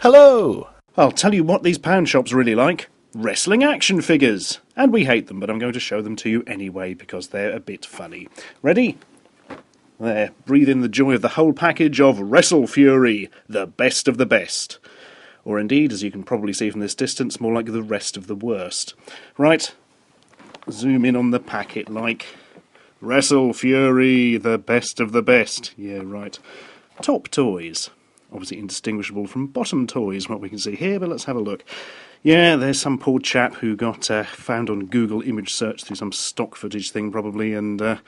Hello! I'll tell you what these pound shops really like. Wrestling action figures. And we hate them, but I'm going to show them to you anyway because they're a bit funny. Ready? There, breathe in the joy of the whole package of Wrestle Fury, the best of the best. Or indeed, as you can probably see from this distance, more like the rest of the worst. Right, zoom in on the packet like Wrestle Fury, the best of the best. Yeah, right. Top toys. Obviously indistinguishable from bottom toys, what we can see here, but let's have a look. Yeah, there's some poor chap who got found on Google image search through some stock footage thing probably, and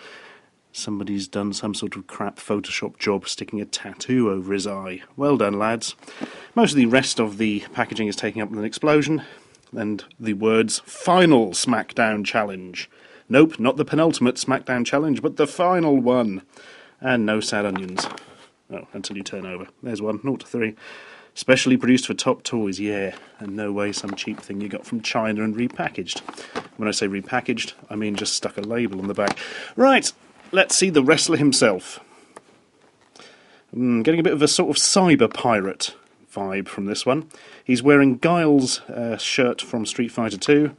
somebody's done some sort of crap Photoshop job sticking a tattoo over his eye. Well done, lads. Most of the rest of the packaging is taken up with an explosion, and the words, Final Smackdown Challenge. Nope, not the penultimate Smackdown Challenge, but the final one. And no sad onions. Oh, until you turn over. There's one, 0 to 3. Specially produced for Top Toys, yeah. And no way some cheap thing you got from China and repackaged. When I say repackaged, I mean just stuck a label on the back. Right, let's see the wrestler himself. Getting a bit of a sort of cyber pirate vibe from this one. He's wearing Guile's shirt from Street Fighter 2.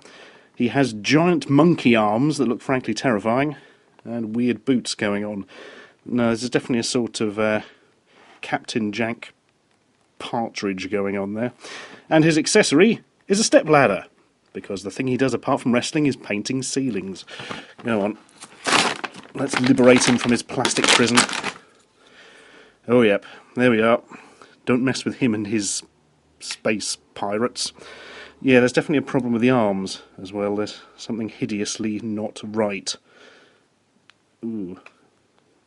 He has giant monkey arms that look frankly terrifying. And weird boots going on. No, there's definitely a sort of Captain Jack Partridge going on there. And his accessory is a stepladder, because the thing he does apart from wrestling is painting ceilings. Go on. Let's liberate him from his plastic prison. Oh, yep. There we are. Don't mess with him and his space pirates. Yeah, there's definitely a problem with the arms as well. There's something hideously not right. Ooh.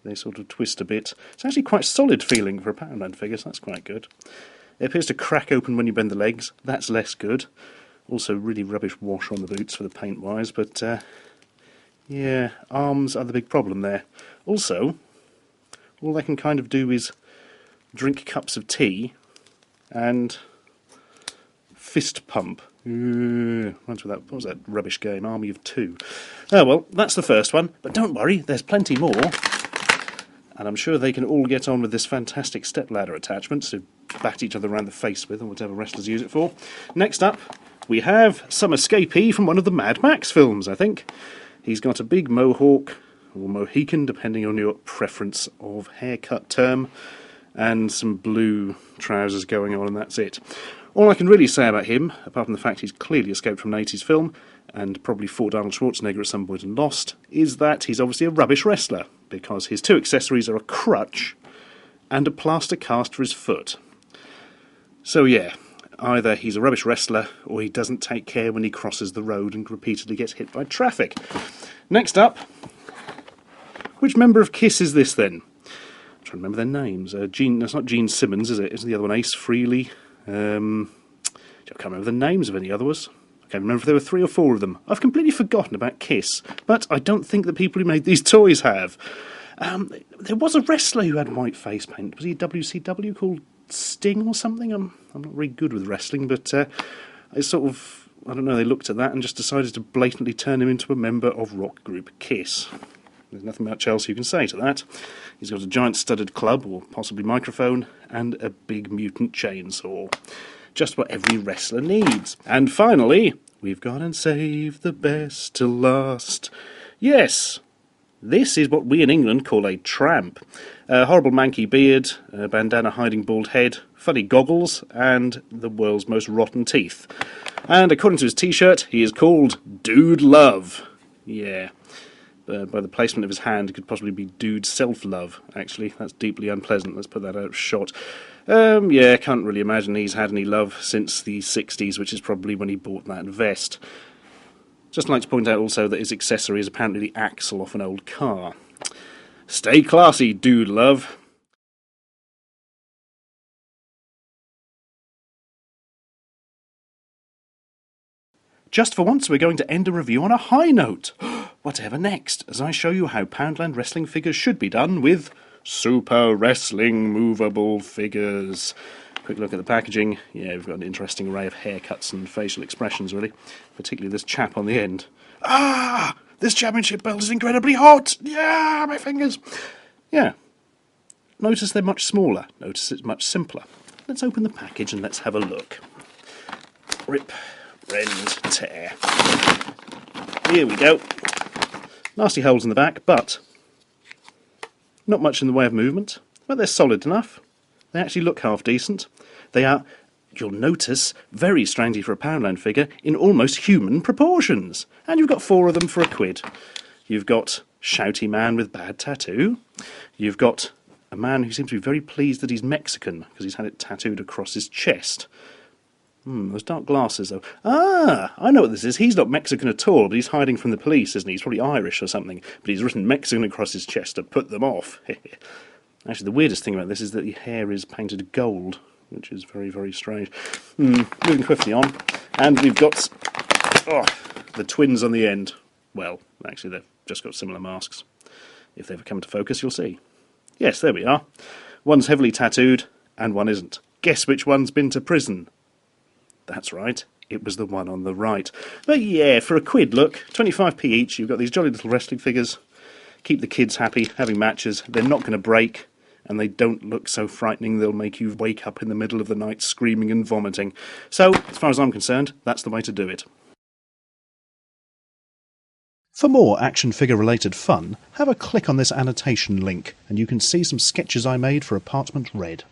They sort of twist a bit. It's actually quite solid feeling for a Poundland figure, so that's quite good. It appears to crack open when you bend the legs. That's less good. Also really rubbish wash on the boots for the paint-wise, but yeah, arms are the big problem there. Also, all they can kind of do is drink cups of tea and fist pump. What was that rubbish game? Army of Two. Oh well, that's the first one, but don't worry, there's plenty more. And I'm sure they can all get on with this fantastic stepladder attachment to bat each other around the face with, or whatever wrestlers use it for. Next up, we have some escapee from one of the Mad Max films, I think. He's got a big mohawk, or Mohican, depending on your preference of haircut term, and some blue trousers going on, and that's it. All I can really say about him, apart from the fact he's clearly escaped from an 80s film, and probably fought Arnold Schwarzenegger at some point and lost, is that he's obviously a rubbish wrestler, because his two accessories are a crutch and a plaster cast for his foot. So yeah, either he's a rubbish wrestler, or he doesn't take care when he crosses the road and repeatedly gets hit by traffic. Next up, which member of KISS is this then? I'm trying to remember their names. That's not Gene Simmons, is it? Isn't the other one Ace Frehley? I can't remember the names of any others. I can't remember if there were 3 or 4 of them. I've completely forgotten about KISS, but I don't think the people who made these toys have. There was a wrestler who had white face paint. Was he WCW, called Sting or something? I'm not very good with wrestling, but it's sort of, I don't know, they looked at that and just decided to blatantly turn him into a member of rock group KISS. There's nothing much else you can say to that. He's got a giant studded club, or possibly microphone, and a big mutant chainsaw. Just what every wrestler needs. And finally, we've gone and saved the best till last. Yes, this is what we in England call a tramp. A horrible manky beard, a bandana hiding bald head, funny goggles, and the world's most rotten teeth. And according to his t-shirt, he is called Dude Love. Yeah. By the placement of his hand, it could possibly be Dude Self-Love, actually. That's deeply unpleasant. Let's put that out of shot. Yeah, can't really imagine he's had any love since the 60s, which is probably when he bought that vest. Just like to point out also that his accessory is apparently the axle off an old car. Stay classy, Dude Love. Just for once, we're going to end a review on a high note. Whatever next, as I show you how Poundland wrestling figures should be done with Super Wrestling Movable Figures. Quick look at the packaging. Yeah, we've got an interesting array of haircuts and facial expressions, really. Particularly this chap on the end. Ah! This championship belt is incredibly hot! Yeah, my fingers! Yeah. Notice they're much smaller. Notice it's much simpler. let's open the package and let's have a look. Rip, rend, tear. Here we go. Nasty holes in the back, but not much in the way of movement. But they're solid enough. They actually look half decent. They are, you'll notice, very strangely for a Poundland figure, in almost human proportions. And you've got 4 of them for £1. You've got Shouty Man with bad tattoo. You've got a man who seems to be very pleased that he's Mexican, because he's had it tattooed across his chest. Those dark glasses, though. Ah, I know what this is. He's not Mexican at all, but he's hiding from the police, isn't he? He's probably Irish or something, but he's written Mexican across his chest to put them off. Actually, the weirdest thing about this is that the hair is painted gold, which is very, very strange. Moving swiftly on, and we've got the twins on the end. Well, actually, they've just got similar masks. If they ever come into focus, you'll see. Yes, there we are. One's heavily tattooed, and one isn't. Guess which one's been to prison? That's right, it was the one on the right. But yeah, for £1, look, 25p each, you've got these jolly little wrestling figures. Keep the kids happy, having matches. They're not going to break, and they don't look so frightening they'll make you wake up in the middle of the night screaming and vomiting. So, as far as I'm concerned, that's the way to do it. For more action figure related fun, have a click on this annotation link, and you can see some sketches I made for Apartment Red.